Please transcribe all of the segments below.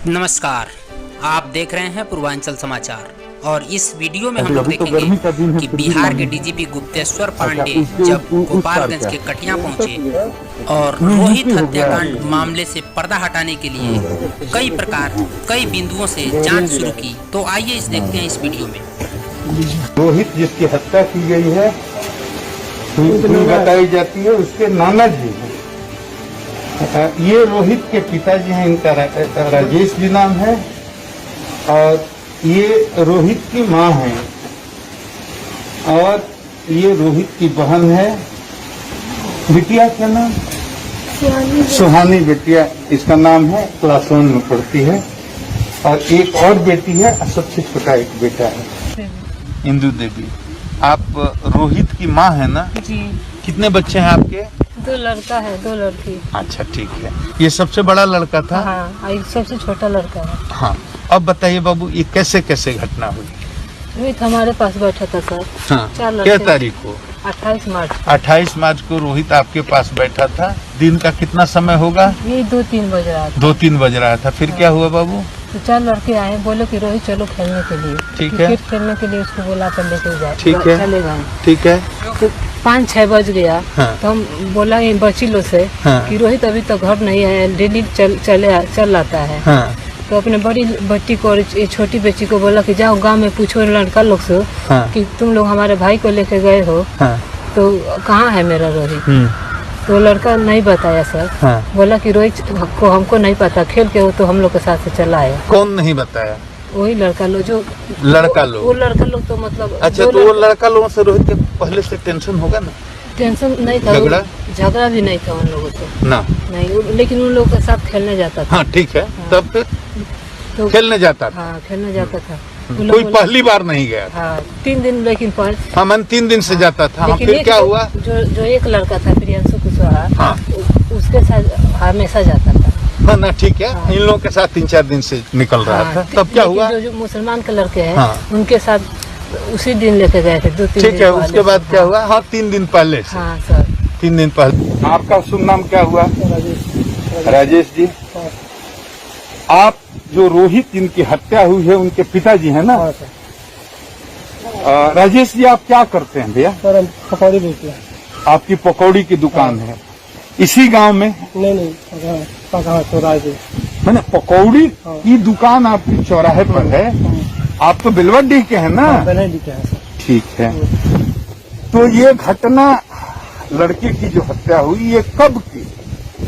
नमस्कार, आप देख रहे हैं पूर्वांचल समाचार और इस वीडियो में हम लोग देखेंगे कि बिहार के डीजीपी गुप्तेश्वर पांडे जब गोपालगंज के कटिया पहुंचे और रोहित हत्याकांड मामले से पर्दा हटाने के लिए कई बिंदुओं से जांच शुरू की। तो आइए इस देखते हैं इस वीडियो में। रोहित जिसकी हत्या की गई है बताई जाती है, उसके नाना जी हैं। ये रोहित के पिताजी हैं, इनका राजेश जी नाम है और ये रोहित की माँ है और ये रोहित की बहन है। बिटिया क्या नाम? सुहानी बिटिया इसका नाम है, क्लास 1 में पढ़ती है। और एक और बेटी है, सबसे छोटा एक बेटा है, इंदु देवी। आप रोहित की माँ है ना जी। कितने बच्चे हैं आपके? 2 लड़का है, 2 लड़की। अच्छा, ठीक है। ये सबसे बड़ा लड़का था? हाँ, ये सबसे छोटा लड़का है। हाँ। अब बताइए बाबू, ये कैसे कैसे घटना हुई? रोहित हमारे पास बैठा था सर। हाँ। 4 लड़के। क्या तारीख को? 28 मार्च। 28 मार्च को रोहित आपके पास बैठा था। दिन का कितना समय होगा? ये 2-3 बज रहा था। 2-3 बज रहा था। फिर क्या हुआ बाबू? तो 4 लड़के आए, बोले कि रोहित चलो खेलने के लिए। ठीक है। क्रिकेट खेलने के लिए उसको बोला कर लेके जाए। ठीक है। चले गए। ठीक है। तो 5-6 बज गया। हाँ। तो हम बोला ये बच्ची लोग से हाँ। कि रोहित अभी तक घर नहीं है, डेली चल आता है। हाँ। तो अपने बड़ी बेटी को और छोटी बेटी को बोला कि जाओ गांव में पूछो लड़का लोग से हाँ। कि तुम लोग हमारे भाई को लेके गए हो, हाँ। तो कहाँ है मेरा रोहित? तो लड़का नहीं बताया सर। हाँ। बोला कि रोहित को हमको नहीं पता, खेल के वो तो हम लोग के साथ से चला आया। कौन नहीं बताया? वही लड़का लोग जो लड़का लोग। वो लड़का लोग तो मतलब अच्छा, तो वो लड़का लोगों से रोहित के पहले से टेंशन होगा ना? टेंशन नहीं था, झगड़ा भी नहीं था उन लोगों से ना। नहीं, लेकिन उन लोगों के साथ खेलने जाता था। हाँ, ठीक है। हाँ। तब फिर तो खेलने जाता था? हाँ, खेलने जाता था। कोई पहली बार नहीं गया? हाँ, 3 दिन लेकिन पर। हाँ, मैंने 3 दिन से जाता था। हाँ, फिर क्या हुआ? जो एक लड़का था प्रियांशु कुशवाहा, हाँ। उसके साथ हमेशा जाता था। हाँ ना, ठीक है। हाँ। इन लोगों के साथ 3-4 दिन से निकल रहा हाँ, था। तब क्या हुआ? जो मुसलमान के लड़के हैं, हाँ। उनके साथ उसी दिन लेके गए थे। 2-3 ठीक दिन है। पहले उसके बाद से। क्या हुआ? हाँ, 3 दिन पहले से। हाँ सर। 3 दिन पहले। आपका शुभ नाम क्या हुआ? राजेश जी। आप जो रोहित जिनकी हत्या हुई है उनके पिताजी हैं ना? राजेश जी, आप क्या करते हैं भैया? सर हम पकौड़ी बेचते हैं। आपकी पकौड़ी की दुकान है इसी गांव में? नहीं, कहाँ चौराहे पे। मैंने पकौड़ी की दुकान आपकी चौराहे पर है। आप तो बिलवड्डी के हैं ना? बने लिखे हैं सर। ठीक है। तो ये घटना लड़के की जो हत्या हुई, ये कब की?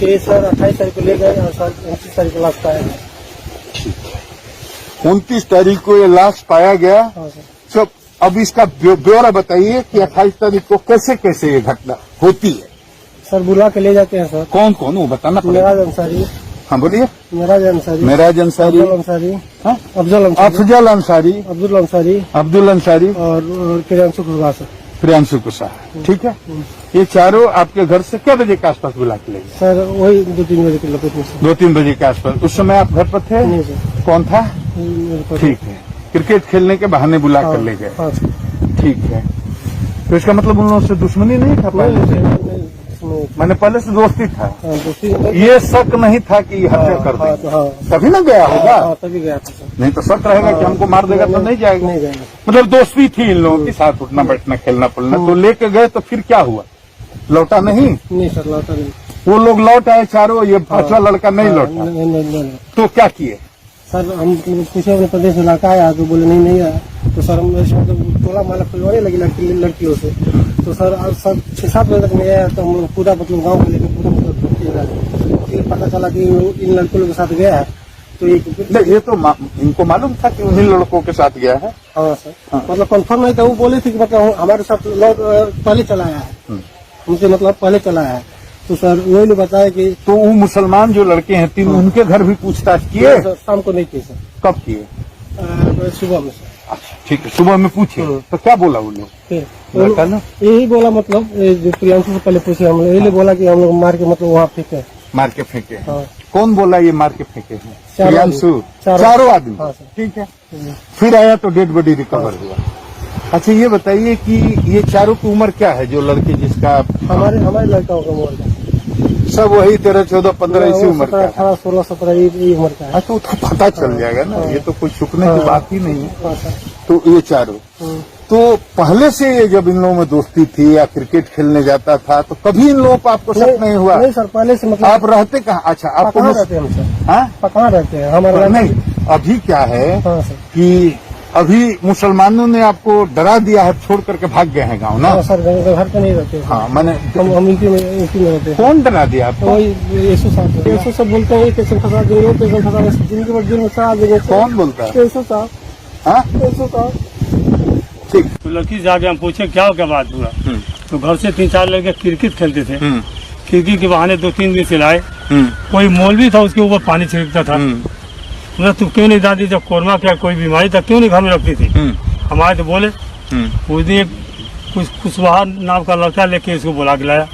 ये सर 28 तारीख को ले गए और सर 29 तारीख को लाश पाया गया। ठीक है। 29 तारीख को ये लाश पाया गया। हाँ सर। तो अब इसका ब्यौरा बताइए कि 28 तारीख को कैसे कैसे ये घटना होती है? सर बुला के ले जाते हैं सर। कौन कौन, वो बताना पड़ेगा। मेराज अंसारी। हाँ बोलिए। मेराज अंसारी। मेराज अंसारी। अफजल अंसारी। हाँ? अफजल अंसारी। अफजल अंसारी। अब्दुल अंसारी। अब्दुल अंसारी और प्रियांशु कुशवाहा सर। प्रियांशु कुशवाहा। ठीक है। ये चारों आपके घर से क्या बजे के आसपास बुला के ले गए? सर वही 2-3 बजे के लपेट में सर। 2-3 बजे के आसपास। उस समय आप घर पर थे? नहीं सर। कौन था? मेरे पास। ठीक है। क्रिकेट खेलने के बहाने बुला कर ले गए। हाँ सर। ठीक है। तो इसका मतलब उन लोगों से दुश्मनी नहीं था पहले से? मैंने पहले से दोस्ती था। ये शक नहीं था कि ये हत्या कर देगा। हाँ, तभी ना गया होगा। तभी गया था सर। नहीं तो शक रहेगा कि हमको मार देगा तो नहीं जाएगा। नहीं जाएगा। मतलब दोस्ती थी इन लोगों के साथ, उठना बैठना खेलना पड़ना। तो लेके गए तो फिर क्या हुआ? लौटा नहीं? नहीं सर, लौटा नहीं। वो लोग लौट आए चारों, ये 5वां लड़का नहीं लौटा। नहीं। तो क्या किए? सर हम पूछे अपने प्रदेश में लड़का आया तो बोले नहीं आया। तो सर हम मतलब टोला माला खुलवाने लगी लड़कियों से। तो सर 6-7 बजे तक नहीं आया। तो हम लोग पूरा मतलब गाँव को लेकर पूरा मतलब फिर पता चला कि इन लड़कों के साथ गया है। तो ये तो इनको मालूम था कि उन्हीं लड़कों के साथ गया है। हाँ सर। मतलब कंफर्म नहीं था। वो बोले थे कि मतलब हमारे साथ पहले चला आया है, हमसे मतलब पहले चला आया है। तो सर वही ने बताया कि तो वो मुसलमान जो लड़के हैं 3, उनके घर भी पूछताछ किए? शाम को नहीं किए सर। कब किए? सुबह में सर। अच्छा, ठीक है। सुबह में पूछे तो क्या बोला उन लोग? लड़का ना यही बोला मतलब जो प्रियांशु से पहले पूछे हम लोग, यही बोला कि हम लोग मार के मतलब वहाँ फेंके। मार के फेंके? हाँ। कौन बोला ये मार के फेंके हैं? प्रियांशु। चारों चारों आदमी? हाँ सर। ठीक है। फिर आया तो डेड बॉडी रिकवर हुआ। अच्छा, ये बताइए कि ये चारों की उम्र क्या है? जो लड़के जिसका हमारे लड़का होगा वो सब वही 13, 14, 15 इसी उम्र का है। 18, 16, 17 ये उम्र का है। हाँ तो पता चल जाएगा ना, ये तो कोई छुपने की बात ही नहीं है। हाँ, सर। तो ये चारों तो पहले से जब इन लोगों में दोस्ती थी या क्रिकेट खेलने जाता था तो कभी इन लोगों को आपको शक नहीं हुआ? नहीं सर, पहले से मतलब आप रहते कहाँ? अच्छा, आप कहाँ रहते हैं हम सर? हाँ कहाँ रहते हैं हमारे? नहीं, अभी क्या है हाँ सर। कि अभी मुसलमानों ने आपको डरा दिया है, छोड़ करके भाग गए हैं गाँव ना? हाँ सर, घर पे नहीं रहते। हाँ मैंने हम इनकी में रहते हैं। कौन डरा दिया आपको? वही यीशु साहब, यीशु सब बोलते हैं पेशेंट फंसा देंगे, पेशेंट फंसा देंगे, जिंदगी भर जेल में चढ़ा देंगे। कौन बोलता है? यीशु साहब। हाँ यीशु साहब। ठीक। तो लड़की से आगे हम पूछे क्या बात हुआ, तो घर से 3-4 लड़के क्रिकेट खेलते थे, क्रिकेट के बहाने 2-3 दिन से लाए। कोई मौलवी था, उसके ऊपर पानी छिड़कता था। मतलब तुम क्यों नहीं दादी, जब कोरोना क्या कोई बीमारी था क्यों नहीं घर में रखती थी? हमारे तो बोले उस दिन कुछ बाहर नाम का लड़का लेके इसको बुला के लाया।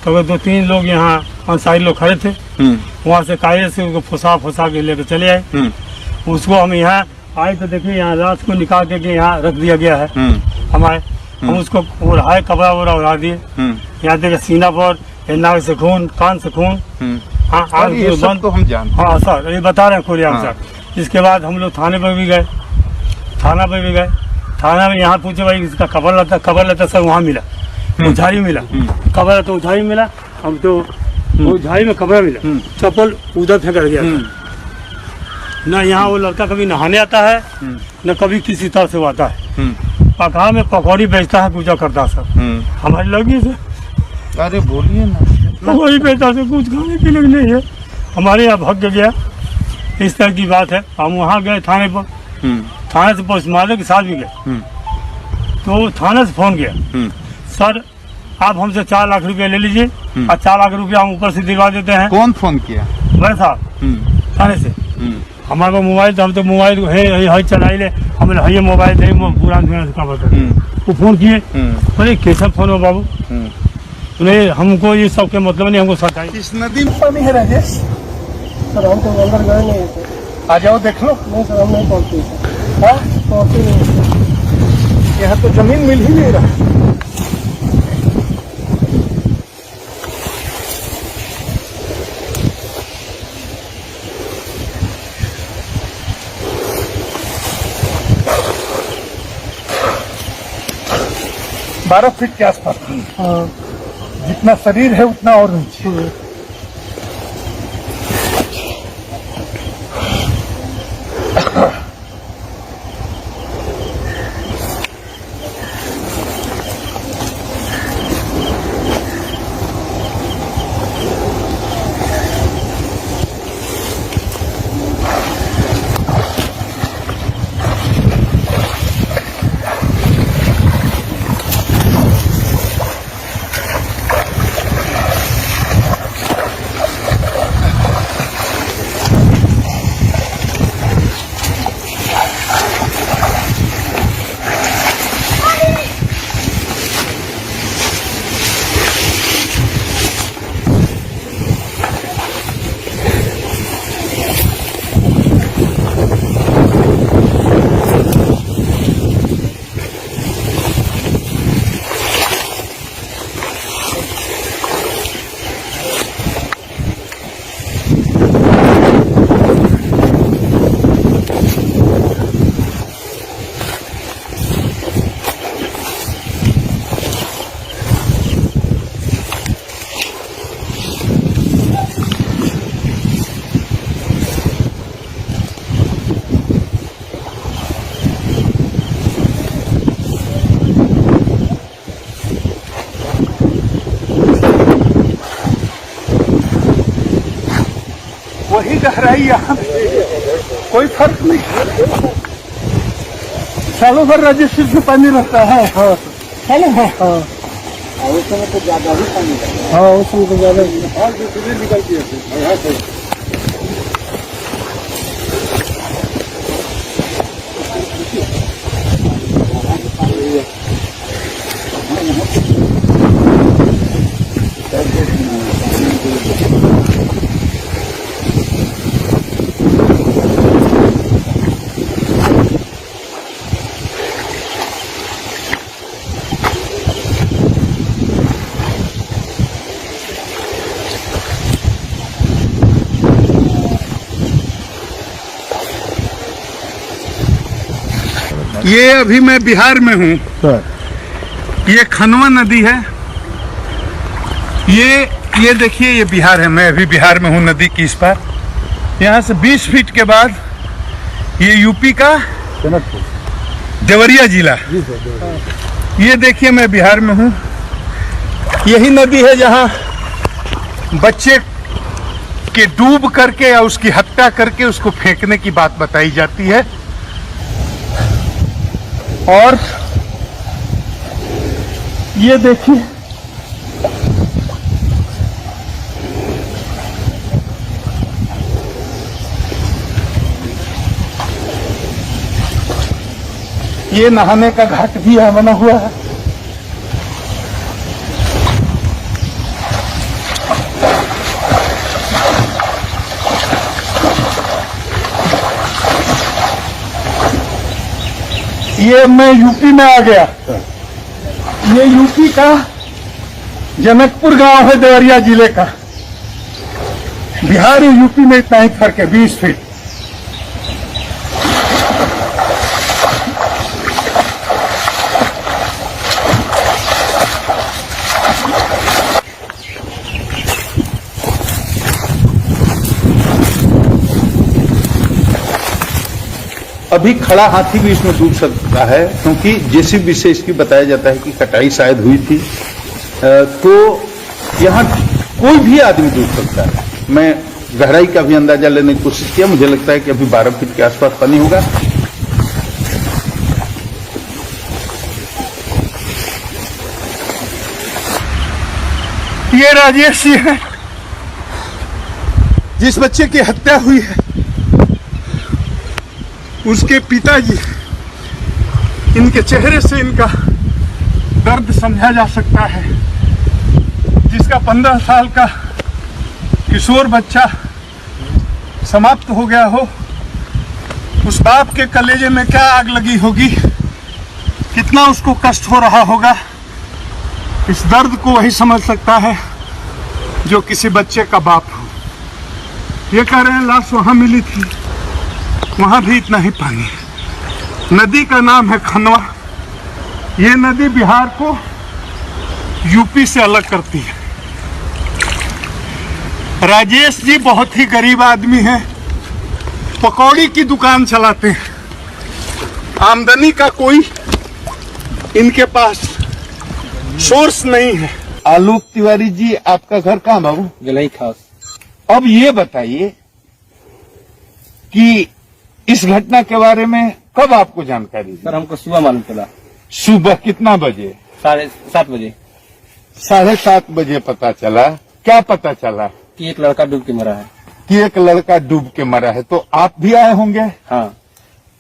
तो 2-3 लोग यहाँ अंसारी लोग खड़े थे, वहाँ से कायदे से उसको फंसा के लेकर चले आए। उसको हम यहाँ आए तो देखिए यहाँ रात को निकाल के यहाँ रख दिया गया है हमारे। हम उसको उड़ाए, कपड़ा वपड़ा उड़ा दिए। यहाँ देखे सीना पर, नाक से खून, कान से खून। हाँ आग ये सब तो हम जानते हैं। हाँ सर, ये बता रहे हैं खुलेआम सर। इसके बाद हम लोग थाने पर भी गए, थाना में यहाँ पूछे भाई इसका खबर लेता सर, वहाँ मिला उधारी मिला, खबर तो उधारी मिला। हम तो उधारी में खबर मिला, चप्पल उधर फेंक गया था। न यहाँ वो लड़का कभी नहाने आता है, न कभी किसी तरह से आता है। पकड़ा में पकौड़ी बेचता है, पूजा करता सर हमारी लड़की से। अरे बोलिए ना। पकौड़ी बेचता से कुछ खाने के लिए नहीं है, हमारे यहाँ भग गया। इस तरह की बात है। हम वहाँ गए थाने पर, थाने से पोस्ट मारे के साथ भी गए। तो थाने से फोन किया, सर आप हमसे 4 लाख रुपया ले लीजिए और 4 लाख रुपया हम ऊपर से दिलवा देते हैं। कौन फोन किया? मैं साहब थाने से। हमारे पास मोबाइल तो हम तो मोबाइल है चलाई ले, हमने है मोबाइल दे पुराना से खबर कर। वो फोन किए, अरे कैसा फोन हो बाबू? नहीं हमको ये सब के मतलब नहीं, हमको सच्चाई। इस नदी में पानी है राजेश? सर हम तो अंदर गए नहीं थे। आ जाओ देख लो। नहीं सर, हम नहीं पहुँचते सर। हाँ पहुँचते नहीं। यहाँ तो जमीन मिल ही नहीं रहा। बारह फीट के आसपास। हाँ। जितना शरीर है उतना और नीचे। वही गहराई यहाँ कोई फर्क नहीं। सालों भर रजिस्ट्री से पानी रहता है। हाँ सालों भर। हाँ उस समय तो ज्यादा ही पानी रहता है। हाँ उस समय तो ज्यादा और दूसरी निकलती है। ये अभी मैं बिहार में हूँ। ये खनवा नदी है। ये देखिए, ये बिहार है। मैं अभी बिहार में हूँ, नदी की इस पार। यहाँ से 20 फीट के बाद ये यूपी का देवरिया जिला। ये देखिए, मैं बिहार में हूँ। यही नदी है जहाँ बच्चे के डूब करके या उसकी हत्या करके उसको फेंकने की बात बताई जाती है। और ये देखिए, ये नहाने का घाट भी यहाँ बना हुआ है। ये मैं यूपी में आ गया। ये यूपी का जनकपुर गांव है, देवरिया जिले का। बिहार और यूपी में इतना ही फर्क है, 20 फीट। अभी खड़ा हाथी भी इसमें डूब सकता है, क्योंकि जेसीबी से इसकी बताया जाता है कि कटाई शायद हुई थी। तो यहाँ कोई भी आदमी डूब सकता है। मैं गहराई का भी अंदाजा लेने की कोशिश किया। मुझे लगता है कि अभी 12 फीट के आसपास पानी होगा। ये राजेश जी है, जिस बच्चे की हत्या हुई है। उसके पिताजी, इनके चेहरे से इनका दर्द समझा जा सकता है। जिसका 15 साल का किशोर बच्चा समाप्त हो गया हो, उस बाप के कलेजे में क्या आग लगी होगी, कितना उसको कष्ट हो रहा होगा। इस दर्द को वही समझ सकता है जो किसी बच्चे का बाप हो। ये कह रहे हैं लाश वहां मिली थी, वहां भी इतना ही पानी है। नदी का नाम है खनवा। ये नदी बिहार को यूपी से अलग करती है। राजेश जी बहुत ही गरीब आदमी हैं, पकौड़ी की दुकान चलाते हैं। आमदनी का कोई इनके पास सोर्स नहीं है। आलोक तिवारी जी, आपका घर कहाँ बाबू? गलई खास। अब ये बताइए कि इस घटना के बारे में कब आपको जानकारी? सर हमको सुबह मालूम चला। सुबह कितना बजे? 7:30 बजे। 7:30 बजे पता चला। क्या पता चला? कि एक लड़का डूब के मरा है। कि एक लड़का डूब के मरा है। तो आप भी आए होंगे? हाँ।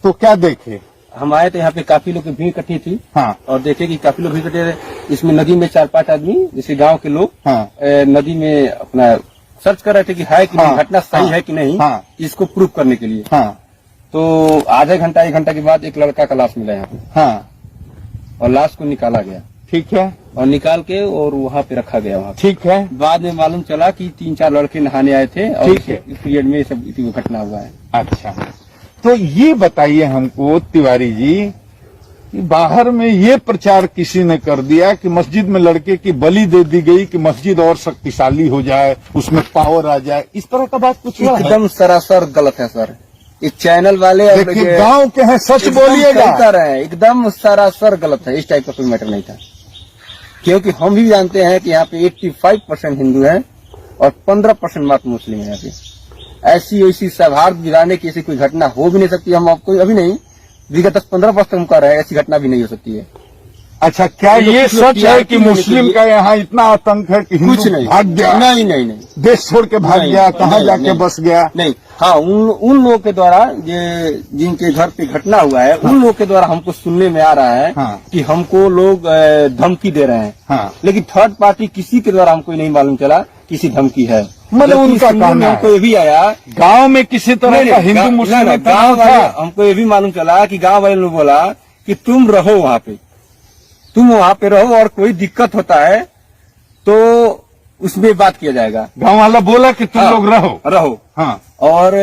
तो क्या देखे? हम आए तो यहाँ पे काफी लोग की भीड़ इकट्ठी थी। हाँ। और देखे कि काफी लोग भीड़ इकट्ठे थे। इसमें नदी में 4-5 आदमी, जैसे गांव के लोग, हाँ। नदी में अपना सर्च कर रहे थे कि है कि नहीं, घटना सही है कि नहीं, हाँ। इसको प्रूव करने के लिए। हाँ। तो आधा घंटा 1 घंटा के बाद एक लड़का का लाश मिला यहाँ पे। हाँ। और लाश को निकाला गया। ठीक है। और निकाल के और वहाँ पे रखा गया। वहाँ ठीक है। बाद में मालूम चला कि 3-4 लड़के नहाने आए थे और ठीक है। इस पीरियड में सब इसी घटना हुआ है। अच्छा, तो ये बताइए हमको तिवारी जी कि बाहर में ये प्रचार किसी ने कर दिया कि मस्जिद में लड़के की बलि दे दी गई कि मस्जिद और शक्तिशाली हो जाए, उसमें पावर आ जाए। इस तरह का बात कुछ हुआ है? एकदम सरासर गलत है सर। इस चैनल वाले और देखिए, गांव के हैं, सच बोलिएगा। एकदम सरासर गलत है। इस टाइप का कोई मैटर नहीं था, क्योंकि हम भी जानते हैं कि यहाँ पे 85% हिंदू हैं और 15% मात्र मुस्लिम है। यहाँ पे ऐसी सौहार्द गिराने की ऐसी कोई घटना हो भी नहीं सकती। हम आपको अभी नहीं, विगत 10-15 वर्ष तक हम कह रहे हैं ऐसी घटना भी नहीं हो सकती है। अच्छा, क्या ये सच है कि मुस्लिम का यहाँ इतना आतंक है कि कुछ नहीं भाग गया? नहीं, देश छोड़ के भाग गया, कहाँ जाके बस गया? नहीं। हाँ, उन लोगों के द्वारा जिनके घर पे घटना हुआ है, उन लोगों के द्वारा हमको सुनने में आ रहा है कि हमको लोग धमकी दे रहे हैं। लेकिन थर्ड पार्टी किसी के द्वारा हमको नहीं मालूम चला किसी धमकी है। मतलब उनका कहना हमको ये भी आया, गांव में किसी तरह का हिंदू मुस्लिम गांव वाले हमको ये भी मालूम चला कि गांव वाले ने बोला कि तुम रहो वहाँ पे, तुम वहाँ पे रहो और कोई दिक्कत होता है तो उसमें बात किया जाएगा। गांव वाला बोला कि तुम लोग रहो। हाँ। और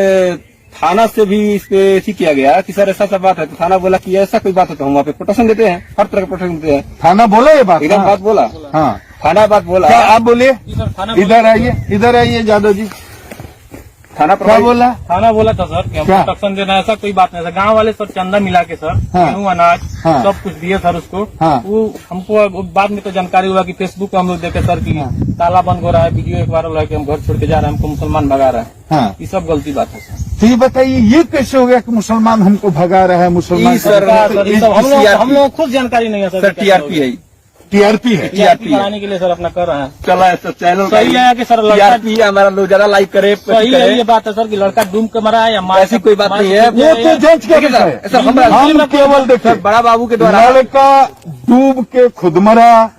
थाना से भी इस पे ऐसी किया गया कि सर ऐसा सब बात है, तो थाना बोला कि ऐसा कोई बात है तो हम वहाँ पे प्रोटेक्शन देते हैं, हर तरह का प्रोटेक्शन देते हैं। थाना बोला ये बात? एकदम हाँ। बात बोला, हाँ थाना बात बोला। क्या आप बोलिए? इधर आइए यादव जी। थाना क्या बोला? थाना बोला था सर कि हम क्या? प्रोटेक्शन देना, ऐसा कोई बात नहीं। गांव वाले सर चंदा मिला के सर हाँ। गेहूं अनाज हाँ। सब कुछ दिए सर उसको। हाँ। वो हमको बाद में तो जानकारी हुआ कि फेसबुक पे हम लोग देखे सर कि ताला बंद हो रहा है, वीडियो एक वायरल है कि हम घर छोड़ के जा रहे हैं, हमको मुसलमान भगा रहे हैं। हाँ। ये सब गलती बात है सर। तो ये बताइए ये कैसे हो गया कि मुसलमान हमको भगा रहा है? मुसलमान सर, ये सब हम लोग खुद जानकारी नहीं है सर। सर टीआरपी है, टीआरपी है। टीआरपी बढ़ाने के लिए सर अपना कर रहे हैं। चला है सर चैनल सही है कि सर लड़का टीआरपी हमारा लोग ज्यादा लाइक करे, सही है, ये बात है सर कि लड़का डूब के मरा है या मार ऐसी कोई बात नहीं है। वो तो जांच का विषय है। सर हम केवल देखिए बड़ा बाबू के द्वारा लड़का डूब के खुद मरा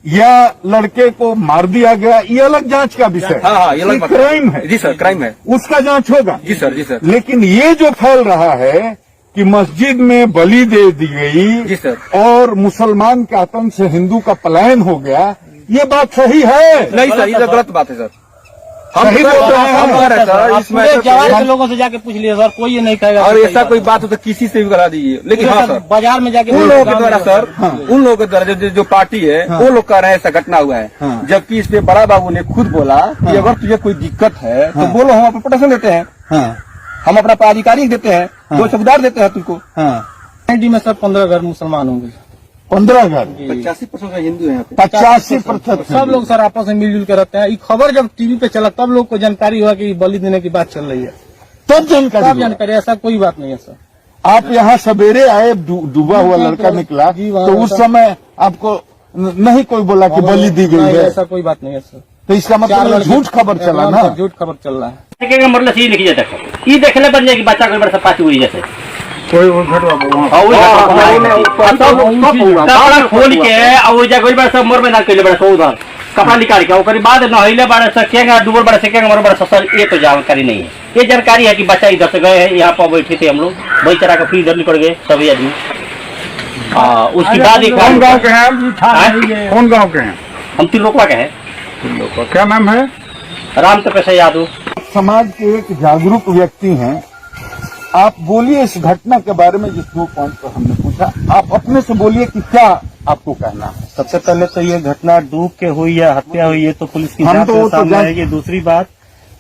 या लड़के को मार दिया गया, ये अलग जांच का विषय है। हाँ, ये अलग बात है। क्राइम है जी सर, क्राइम है। उसका जांच होगा। जी सर, जी सर। लेकिन ये जो फैल रहा है कि मस्जिद में बलि दे दी गई जी सर। और मुसलमान के आतंक से हिंदू का पलायन हो गया, ये बात सही है? नहीं सर, ये तो गलत बात है सर। सही बोल रहे हैं सर, इसमें पूरे जवान के लोगों से जाके पूछ लिया सर, कोई ये नहीं कहेगा। और ऐसा कोई बात हो तो किसी से भी करा दीजिए। लेकिन हाँ सर, बाजार में जाके उन लोगों के द्वारा सर, उन लोगों के द्वारा जो पार्टी है वो लोग कह रहे हैं ऐसा घटना हुआ है, जबकि इस पे बड़ा बाबू ने खुद बोला कि अगर तुझे कोई दिक्कत है तो बोलो, हम आपको प्रोटेक्शन देते हैं, हम अपना पदाधिकारी देते हैं, 2 चौकीदार देते हैं तुमको। आईडी में सर 15 घर मुसलमान होंगे, 15 घर, 85% हिंदू है यहाँ पे। 85% सब लोग सर आपस में मिलजुल के रहते हैं। ये खबर जब टीवी पे चला तब लोग को जानकारी हुआ कि बलि देने की बात चल रही है, तब जानकारी। ऐसा कोई बात नहीं है सर। आप यहाँ सवेरे आए, डूबा हुआ लड़का निकला, तो उस समय आपको नहीं कोई बोला कि बलि दी गई है? ऐसा कोई बात नहीं है सर। तो इसका मतलब झूठ खबर चला ना? झूठ खबर चल रहा है। देखेगा मरल से लिखी जाता है, ये देखने पर जाए कि बच्चा कोई बड़ा पाची हुई जैसे कोई घटवा कपड़ा खोल के और वो जगह बड़ा सब मर में ना कैले बड़ा सो उधर कपड़ा निकाल के ओकरी बाद नहैले बड़ा सकेगा डूबल बड़ा सकेगा मर बड़ा सर, ये तो जानकारी नहीं है। ये जानकारी है कि बच्चा इधर से गए हैं, यहाँ पर बैठे थे हम लोग, वही चरा के फिर इधर निकल गए सभी आदमी। उसके बाद कौन गाँव के हैं? कौन गाँव के हैं? हम त्रिलोकवा के हैं। क्या नाम है? राम तपेश यादव। समाज के एक जागरूक व्यक्ति हैं, आप बोलिए इस घटना के बारे में जिस 2 पॉइंट पर हमने पूछा, आप अपने से बोलिए कि क्या आपको कहना है। सबसे पहले तो ये घटना डूब के हुई या हत्या हुई, ये तो पुलिस की हम जांच तो में वो तो सामने जांच- आएगी। दूसरी बात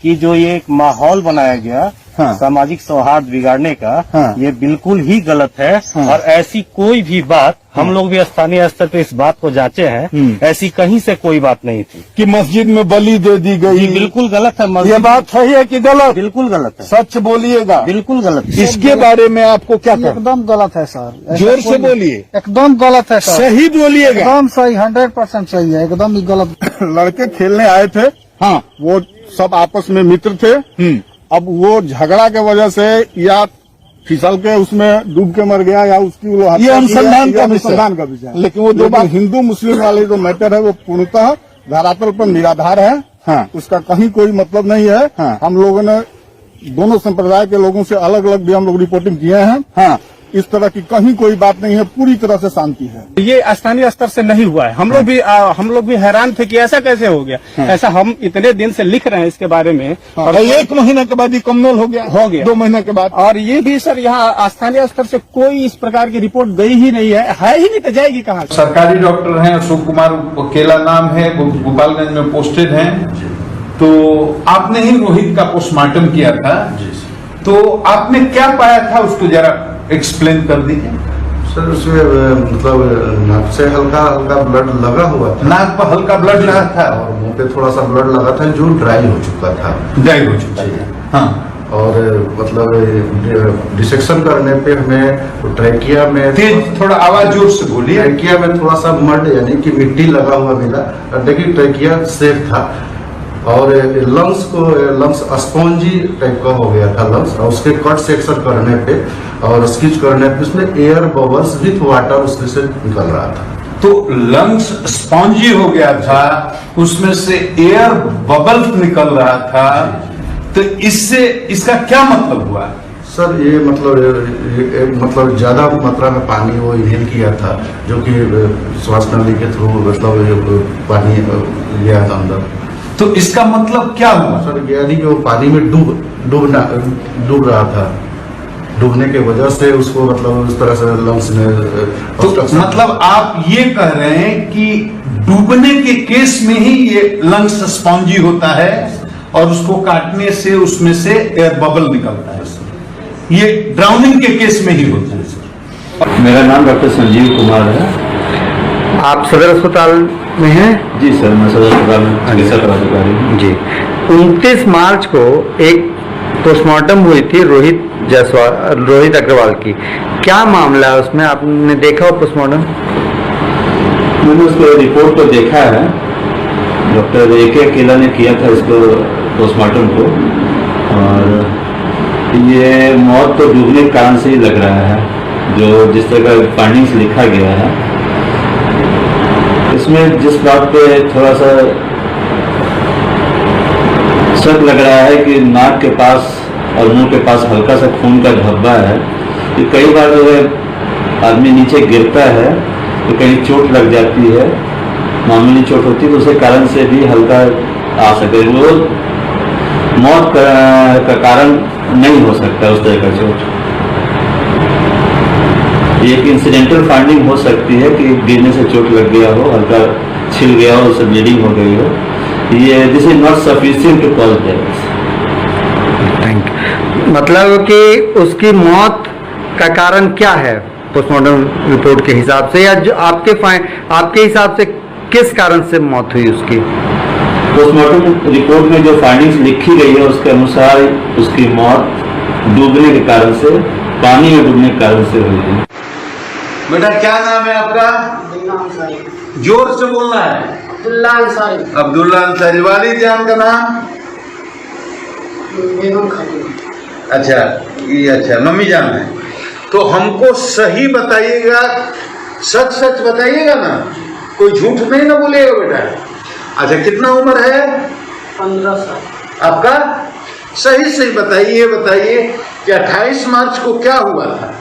कि जो ये एक माहौल बनाया गया हाँ। सामाजिक सौहार्द बिगाड़ने का, हाँ। ये बिल्कुल ही गलत है। हाँ। और ऐसी कोई भी बात, हम लोग भी स्थानीय स्तर पे इस बात को जांचे हैं, ऐसी कहीं से कोई बात नहीं थी कि मस्जिद में बलि दे दी ये गई, बिल्कुल गलत है। ये बात सही है कि गलत? बिल्कुल गलत है, सच बोलिएगा, बिल्कुल गलत है। इसके बारे में आपको क्या कहना? एकदम गलत है सर, जोर से बोलिए, एकदम गलत है सर, सही बोलिएगा। एकदम सही, 100% सही है, एकदम ही गलत। लड़के खेलने आए थे, हाँ, वो सब आपस में मित्र थे। अब वो झगड़ा के वजह से या फिसल के उसमें डूब के मर गया या उसकी वो हत्या, ये अनुसंधान का विषय। लेकिन वो जो बात हिंदू मुस्लिम वाले जो मैटर है वो पूर्णतः धरातल पर निराधार है। हाँ। उसका कहीं कोई मतलब नहीं है। हाँ। हम लोगों ने दोनों संप्रदाय के लोगों से अलग अलग भी हम लोग रिपोर्टिंग किए हैं। हाँ। इस तरह की कहीं कोई बात नहीं है, पूरी तरह से शांति है। ये स्थानीय स्तर से नहीं हुआ है। हम लोग भी हैरान थे कि ऐसा कैसे हो गया। ऐसा हम इतने दिन से लिख रहे हैं इसके बारे में, और 1 महीने के बाद ही कम्युनल हो गया 2 महीने के बाद। और ये भी सर यहाँ स्थानीय स्तर से कोई इस प्रकार की रिपोर्ट गई ही नहीं है ही नहीं तो जाएगी कहाँ से। सरकारी डॉक्टर हैं, अशोक कुमार केला नाम है, गोपालगंज में पोस्टेड हैं। तो आपने ही रोहित का पोस्टमार्टम किया था, तो आपने क्या पाया था उसको जरा एक्सप्लेन कर दीजिए। सर उसमें मतलब नाक से हल्का हल्का ब्लड लगा हुआ था, नाक पर हल्का ब्लड लगा था और मुंह पे थोड़ा सा ब्लड लगा था जो ड्राई हो चुका था। ड्राई हो चुका था, हाँ। और मतलब डिसेक्शन करने पे हमें ट्रैकिया में तेज, थोड़ा आवाज जोर से बोलिए। ट्रैकिया में थोड़ा सा मड यानी कि मिट्टी लगा हुआ मिला, देखिए ट्रैकिया सेफ था। और लंग्स स्पॉन्जी टाइप का हो गया था लंग्स, और उसके कट सेक्शन करने पे और स्किच करने पे उसमें एयर बबल्स विथ वाटर उसमें से निकल रहा था। तो लंग्स स्पॉन्जी हो गया था, उसमें से एयर बबल्स निकल रहा था, तो इससे इसका क्या मतलब हुआ? सर ये मतलब ज्यादा मात्रा में पानी वो इनहेल किया था, जो कि श्वास नली के थ्रू मतलब पानी लिया था अंदर। तो इसका मतलब क्या हुआ? सर यानी कि वो पानी में डूब रहा था। डूबने के वजह से उसको मतलब उस तरह से लंग्स में तो मतलब आप ये कह रहे हैं कि डूबने के केस में ही ये लंग्स स्पॉन्जी होता है और उसको काटने से उसमें से एयर बबल निकलता है, ये ड्राउनिंग के केस में ही होता है। मेरा नाम डॉक्टर संजीव कुमार है। आप सदर अस्पताल में हैं? जी सर, मैं सदर अस्पताल में चिकित्सा पदाधिकारी हूँ। जी। 29 मार्च को एक पोस्टमार्टम हुई थी रोहित अग्रवाल की, क्या मामला है उसमें? आपने देखा हो पोस्टमार्टम? मैंने उसको रिपोर्ट को देखा है, डॉक्टर AK अकेला ने किया था इसको पोस्टमार्टम को, और ये मौत तो डूबने के कारण से ही लग रहा है, जो जिस तरह का फाइंडिंग्स लिखा गया है। इसमें जिस बात पे थोड़ा सा शक लग रहा है कि नाक के पास और मुंह के पास हल्का सा खून का धब्बा है, कि कई बार जो है आदमी नीचे गिरता है तो कहीं चोट लग जाती है, मामूली चोट होती है, तो उसके कारण से भी हल्का आ सकता है। वो मौत का कारण नहीं हो सकता उस तरह का चोट। एक इंसिडेंटल फाइंडिंग हो सकती है कि गिरने से चोट लग गया हो, हल्का छिल गया हो, उससे ब्लीडिंग हो गई हो। ये this is not sufficient to cause death. Thank you. मतलब कि उसकी मौत का कारण क्या है पोस्टमार्टम रिपोर्ट के हिसाब से, या जो आपके हिसाब से किस कारण से मौत हुई उसकी? पोस्टमार्टम रिपोर्ट में जो फाइंडिंग्स लिखी गई है उसके अनुसार उसकी मौत डूबने के कारण से, पानी में डूबने के कारण से हुई है। बेटा क्या नाम है आपका? जोर से बोलना है। अब्दुल्ला अंसारी। अब्दुल्ला अंसारी। वालिद जान का नाम? बेगम खातून। अच्छा, ये अच्छा मम्मी जान है। तो हमको सही बताइएगा, सच सच बताइएगा ना, कोई झूठ नहीं ना बोलिएगा बेटा। अच्छा, कितना उम्र है? 15 साल। आपका? सही सही बताइए, ये बताइए कि 28 मार्च को क्या हुआ था?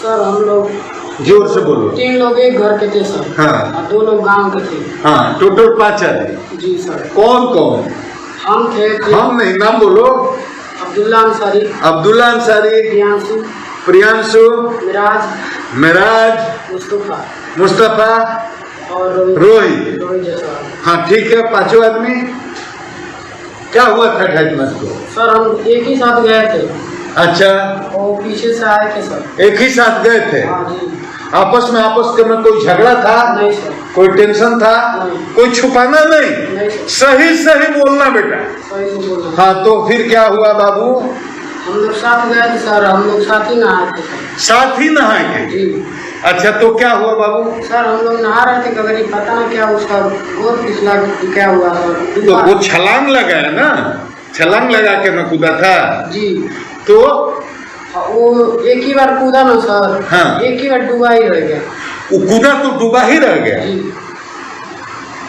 सर हम लोग, जोर से बोलो। 3 लोग एक घर के थे सर। हाँ। और 2 लोग गांव के थे। हाँ, टोटल 5 आदमी। जी सर। कौन कौन? हम थे। हम नहीं, नाम बोलो। अब्दुल्ला अंसारी। अब्दुल्ला अंसारी। प्रियांशु। प्रियांशु। मिराज। मिराज। मुस्तफा। और रोहित। जायसवाल। हाँ ठीक है, 5 आदमी। क्या हुआ था 28 मार्च को? सर हम एक ही साथ गए थे। अच्छा। वो पीछे से आए थे सर। एक ही साथ गए थे? हाँ जी। आपस में कोई झगड़ा था? नहीं सर। कोई टेंशन था? नहीं। कोई छुपाना नहीं? नहीं सर। सही सही बोलना बेटा। सही से बोलना। हाँ, तो फिर क्या हुआ बाबू? हम लोग साथ गए थे सर, हम लोग साथ ही नहाए थे। साथ ही नहाए थे? जी। अच्छा, तो क्या हुआ बाबू? सर हम लोग नहा रहे थे, कभी पता नहीं क्या उसका गोद पिछला क्या हुआ सर। तो वो छलांग लगा है ना, छलांग लगा के न कूदा था? जी। तो वो एक ही बार कूदा ना सर। हाँ। एक ही बार डूबा ही रह गया। वो कूदा तो डूबा ही रह गया? जी।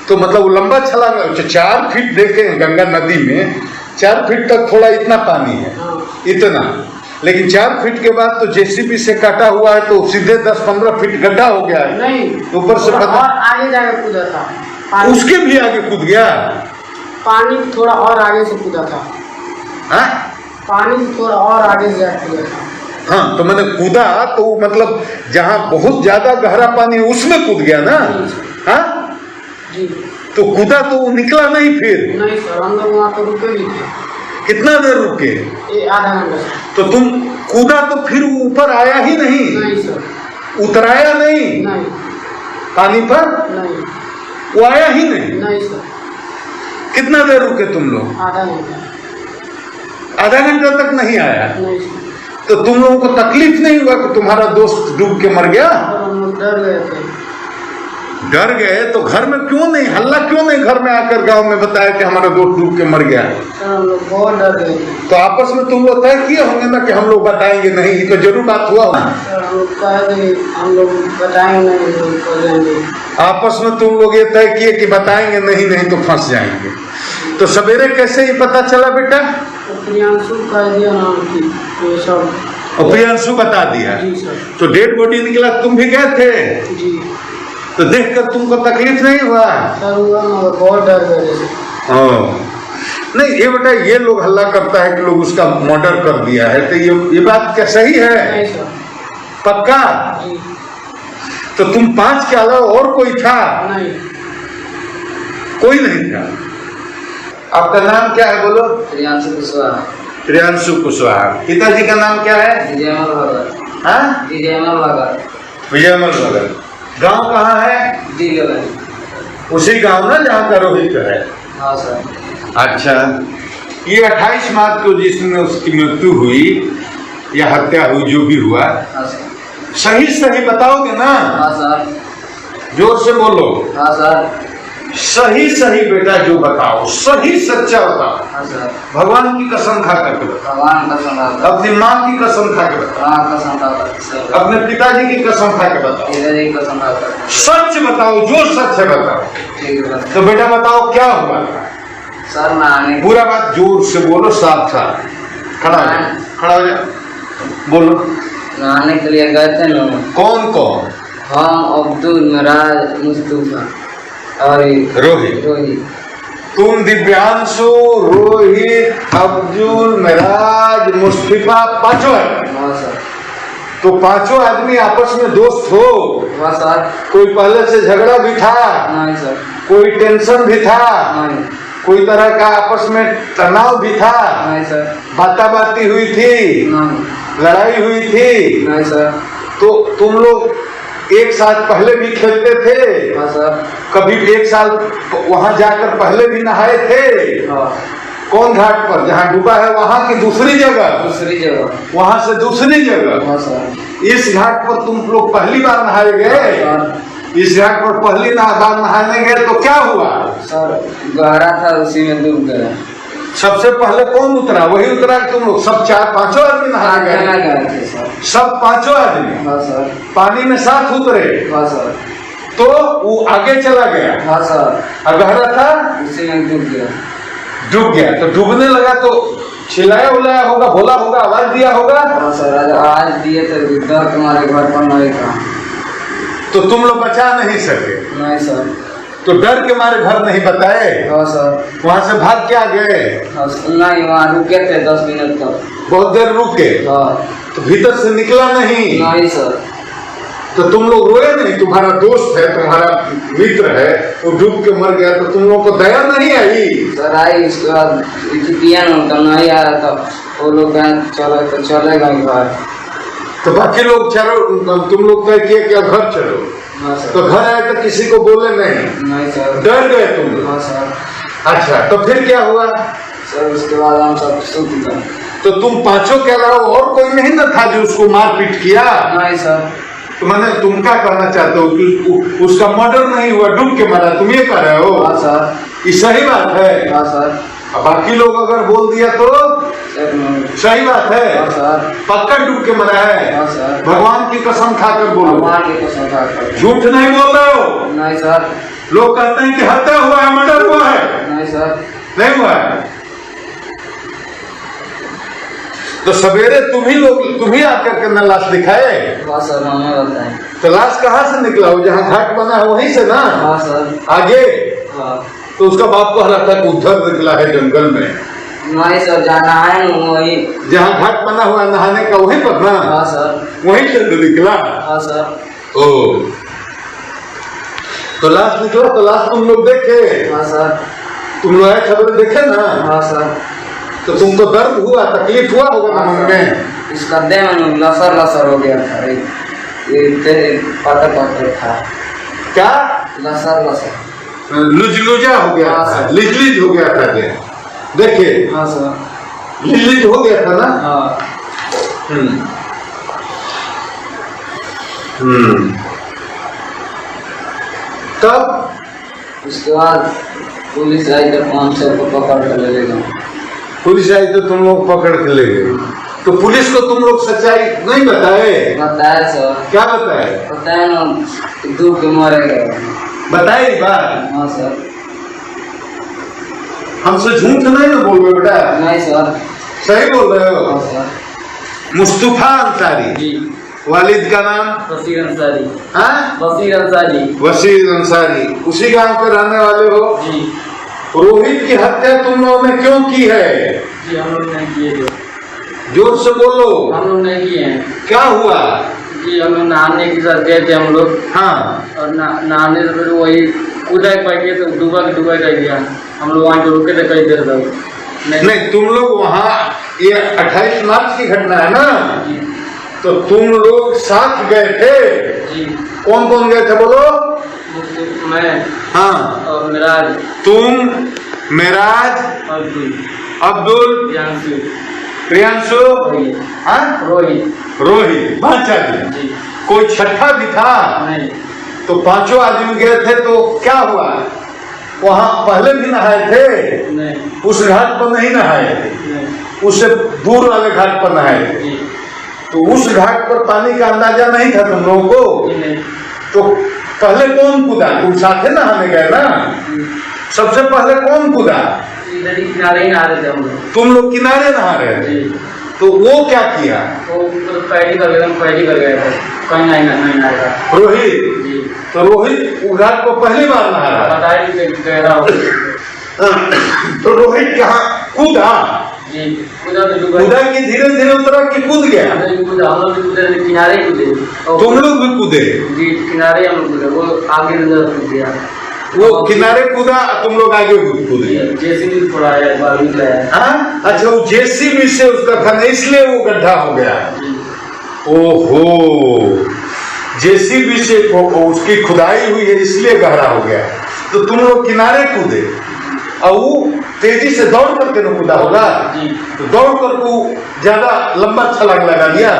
तो मतलब वो लंबा छलांग, 4 फीट देखे गंगा नदी में 4 फीट तक थोड़ा इतना पानी है। हाँ। इतना, लेकिन 4 फीट के बाद तो JCB से काटा हुआ है तो सीधे 10-15 फीट गड्ढा हो गया है। नहीं, ऊपर से और आगे जाकर कूदा था पानी। उसके भी आगे कूद गया? पानी थोड़ा और आगे से कूदा था। हाँ? पानी थोड़ा और आगे से जाकर कूदा था। हाँ, तो मैंने कूदा तो मतलब जहाँ बहुत ज्यादा गहरा पानी है उसमें कूद गया ना? हाँ जी। तो कूदा तो वो निकला नहीं फिर? नहीं सर, हम लोग वहाँ तो रुके भी थे। कितना देर रुके? आधा घंटा। तो तुम कूदा तो फिर ऊपर आया ही नहीं? नहीं सर। उतराया नहीं? नहीं। पानी पर? नहीं। वो आया ही नहीं? नहीं सर। कितना देर रुके तुम लोग? आधा घंटा। आधा घंटा तक नहीं आया? नहीं सर। तो तुम लोगों को तकलीफ नहीं हुआ कि तुम्हारा दोस्त डूब के मर गया? हम लोग डर गए थे। डर गए तो घर में क्यों नहीं, हल्ला क्यों नहीं घर में आकर गांव में बताया कि हमारा दोस्त डूब के मर गया? सर हम लोग बहुत डर गए थे। तो आपस में तुम लोग तय किए होंगे ना कि हम लोग बताएंगे नहीं, ये तो जरूर बात हुआ होगा। सर हम लोग कहे हम लोग बताएंगे नहीं तो फंस जाएंगे। आपस में तुम लोग ये तय किए कि बताएंगे नहीं तो फंस जाएंगे। तो सवेरे कैसे ये पता चला बेटा? प्रियांशु कह दिया नाम की ये सब। और प्रियांशु बता दिया? जी सर। तो डेड बॉडी निकला, तुम भी गए थे? जी। तो देखकर तुमको तकलीफ नहीं हुआ? सर हुआ, बहुत डर गए थे। नहीं ये बेटा, ये लोग हल्ला करता है कि लोग उसका मर्डर कर दिया है, तो ये बात क्या सही है? पक्का? तो तुम 5 के अलावा और कोई था? नहीं, कोई नहीं था। आपका नाम क्या है बोलो? प्रियांशु कुशवाहा। प्रियांशु कुशवाहा। पिताजी का नाम क्या है? विजयमल भगत। हाँ, विजयमल भगत। विजयमल भगत। गांव कहाँ है? दीगल। उसी गांव ना जहाँ का रोहित है? हाँ सर। अच्छा, ये 28 मार्च को जिसमें उसकी मृत्यु हुई या हत्या हुई, जो भी हुआ, हाँ सर। सही सही बताओगे ना? हाँ सर। जोर से बोलो। हाँ सर। सही सही बेटा जो बताओ, सही सच्चा बताओ। हाँ सर। भगवान की कसम खा करके बताओ। भगवान कसम खा। अपनी माँ की कसम खा के बताओ। हाँ कसम खा। अपने पिताजी की कसम खा के बताओ। पिताजी कसम खा। सच बताओ, जो सच है बताओ। ठीक है तो बेटा बताओ क्या हुआ सर? नहाने पूरा बात जोर से बोलो, साफ साफ। खड़ा हो जा, खड़ा हो जा, बोलो। नहाने के लिए गए थे ना। कौन कौन? हम, अब्दुल, मिराज, मुस्तफा और रोहित। तुम दिव्यांशु, रोहित, अब्दुल, मिराज, मुस्तफा, 5 है। हाँ सर। तो 5 आदमी आपस में दोस्त हो? हाँ सर। कोई पहले से झगड़ा भी था? नहीं सर। कोई टेंशन भी था? नहीं। कोई तरह का आपस में तनाव भी था? नहीं सर। बाताबाती हुई थी? नहीं। लड़ाई हुई थी? नहीं सर। तो तुम लोग एक साथ पहले भी खेलते थे? हाँ सर। कभी 1 साल वहां जाकर पहले भी नहाए थे? हाँ। कौन घाट पर? जहाँ डूबा है वहां की दूसरी जगह? दूसरी जगह। वहां से दूसरी जगह? हाँ सर। इस घाट पर तुम लोग पहली बार नहाए गए? इस घाट पर पहली बार नहाने गए तो क्या हुआ? सर गहरा था, उसी में डूब गया। सबसे पहले कौन उतरा? वही उतरा कि तुम लोग? सब 4-5 आदमी नहाने गए? सब 5 आदमी? हाँ सर। पानी में साथ उतरे? हाँ सर। तो वो आगे चला गया? हाँ सर। और गहरा था? उसी में डूब गया। डूब गया। तो डूबने लगा तो चिल्लाया उलाया होगा, बोला होगा, आवाज दिया होगा? हाँ सर। आवाज दिए थे, डर तुम्हारे घर पर नहीं था। तो तुम लोग बचा नहीं सके? नहीं सर। तो डर के मारे घर नहीं बताए? हाँ सर। वहाँ से भाग क्या गए? हाँ, नहीं वहाँ रुके थे 10 मिनट तक। बहुत देर रुके? हाँ। तो भीतर से निकला नहीं? नहीं सर। तो तुम लोग रोए नहीं? तुम्हारा दोस्त है, तुम्हारा मित्र है, वो डूब के मर गया, तो तुम लोग को दया नहीं आई? सर आई, उसके बाद पिया तो नहीं आया था। वो लोग चले तो चले गए घर। तो बाकी लोग चलो, तुम लोग तय किए कि घर चलो? हाँ सर। तो घर आए तो किसी को बोले नहीं? नहीं सर। डर गए तुम लोग? हाँ सर। अच्छा, तो फिर क्या हुआ? सर उसके बाद हम सब सूख गए। तो तुम 5 के अलावा और कोई नहीं ना था जो उसको मारपीट किया? नहीं सर। तो मैंने तुम क्या करना चाहते हो कि उसका मर्डर नहीं हुआ, डूब के मरा, तुम ये कर रहे हो? हाँ सर। ये सही बात है? हाँ सर। बाकी लोग अगर बोल दिया तो सही बात है? हाँ सर। पक्का डूब के मरा है? हाँ सर। भगवान की कसम खाकर बोलो। भगवान की कसम खाकर। झूठ नहीं बोल रहे हो? नहीं सर। लोग कहते हैं कि हत्या हुआ है, मर्डर हुआ है। नहीं सर। नहीं हुआ है। तो सवेरे तुम ही आकर के न लाश दिखाए? हाँ सर, हमें बताएं। तो लाश कहाँ से निकला? वो जहाँ घाट बना है वहीं से ना? हाँ सर। आगे? हाँ। तो उसका बाप कह रहा था कि उधर निकला है जंगल में। नहीं सर, जाना है वही जहाँ घाट बना हुआ नहाने का, वहीं पर ना? हाँ सर। वहीं से निकला? हाँ सर। ओ, तो लाश निकला, तो लाश तुम लोग देखे? हाँ सर। तुम लोग खबर देखे ना? हाँ सर। तो तुमको दर्द हुआ, तकलीफ हुआ होगा ना मन में? इसका देह लसर हो गया था, पता था। क्या? लसर लुजलुजा हो गया था, लिजलिज हो गया था देह। देखे? हाँ सर। लिजलिज हो गया था ना? हाँ। तब उसके बाद पुलिस आई तो हम सबको पकड़ कर ले गए। पुलिस आई तो तुम लोग पकड़ के ले गए? तो पुलिस को तुम लोग सच्चाई नहीं बताए? बताए सर। क्या बताए? बताए ना, डूब के मारे गए। बताए बात? हाँ सर। हमसे झूठ नहीं ना बोल रहे बेटा? नहीं सर। सही बोल रहे हो? हाँ सर। मुस्तफा अंसारी जी। वालिद का नाम? वसीर अंसारी। हाँ? वसीर अंसारी। वसीर अंसारी। उसी गांव के रहने वाले हो? जी। रोहित की हत्या तुम लोगों ने क्यों की है? जी हम लोग नहीं किए। जोर से बोलो। हम लोग नहीं किए हैं। क्या हुआ? जी हम लोग नहाने के साथ गए थे हम लोग। हाँ। और नहाने से फिर वही कूदा पाएंगे तो डूबा रह गया। हम लोग वहाँ रुके थे कई देर तक। नहीं तुम लोग वहाँ, ये 28 मार्च की घटना है ना? तो तुम लोग साथ गए थे? जी। कौन कौन गए थे बोलो? मैं। हाँ। और मेराज। तुम, मेराज, अब्दुल, प्रियांशु, रोहित, भांचा जी। कोई छठा भी था? नहीं। तो पांचों आदमी गए थे तो क्या हुआ? वहाँ पहले भी नहाए थे? नहीं। उस घाट पर नहीं नहाए थे? उससे दूर वाले घाट पर नहाए थे? तो उस घाट पर पानी का अंदाजा नहीं था तुम लोगों को? तो पहले कौन कूदा? तुम साथ नहाने गए ना? सबसे पहले कौन कूदा? किनारे ही नहा रहे थे हम लोग। तुम लोग किनारे नहा रहे थे? तो वो क्या किया? वो पैडी कर गया था, कहीं नहीं नहाएगा। रोहित? तो रोहित घाट को पहली बार नहा रहा है? तो रोहित कहाँ कूदा? कूदा की धीरे धीरे उतरा कि कूद गया? हम लोग भी कूदे, किनारे कूदे। तुम लोग भी कूदे? जी किनारे हम लोग कूदे, वो आगे नजर कूद गया। वो किनारे कूदा, तुम लोग आगे कूद गए? जेसीबी थोड़ा है। अच्छा वो जेसीबी से उसका था ना, इसलिए वो गड्ढा हो गया। ओहो, जेसीबी से उसकी खुदाई हुई है इसलिए गहरा हो गया। तो तुम लोग किनारे कूदे और वो तेजी से दौड़ करके न कूदा होगा? तो दौड़ कर को ज्यादा लंबा छलांग लगा दिया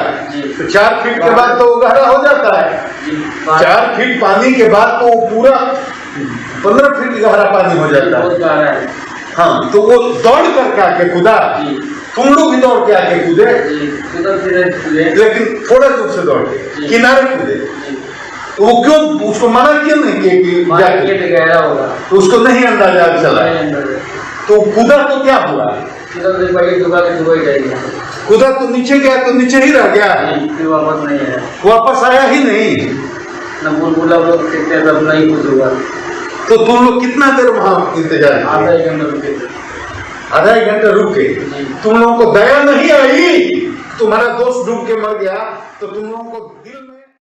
तो 4 फीट के बाद तो गहरा हो जाता है। 4 फीट पानी के बाद तो पूरा 15 फीट गहरा पानी हो जाता है। हाँ, तो वो दौड़ करके आके कूदा, तुम लोग भी दौड़ के आके कूदे, लेकिन थोड़ा दूर से दौड़ के किनारे कूदे। तो वो क्यों, उसको मना क्यों नहीं किया? गहरा होगा तो उसको नहीं अंदाजा चला। तो कूदा तो क्या हुआ? कूदा तो नीचे गया, तो नीचे ही रह गया, वापस नहीं आया। वापस आया ही नहीं। नहीं कुछ हुआ। तो तुम लोग कितना देर वहाँ इंतजार किए? आधा एक घंटा रुके। आधा एक घंटा रुके? तुम लोगों को दया नहीं आई? तुम्हारा दोस्त डूब के मर गया तो तुम लोगों को दिल में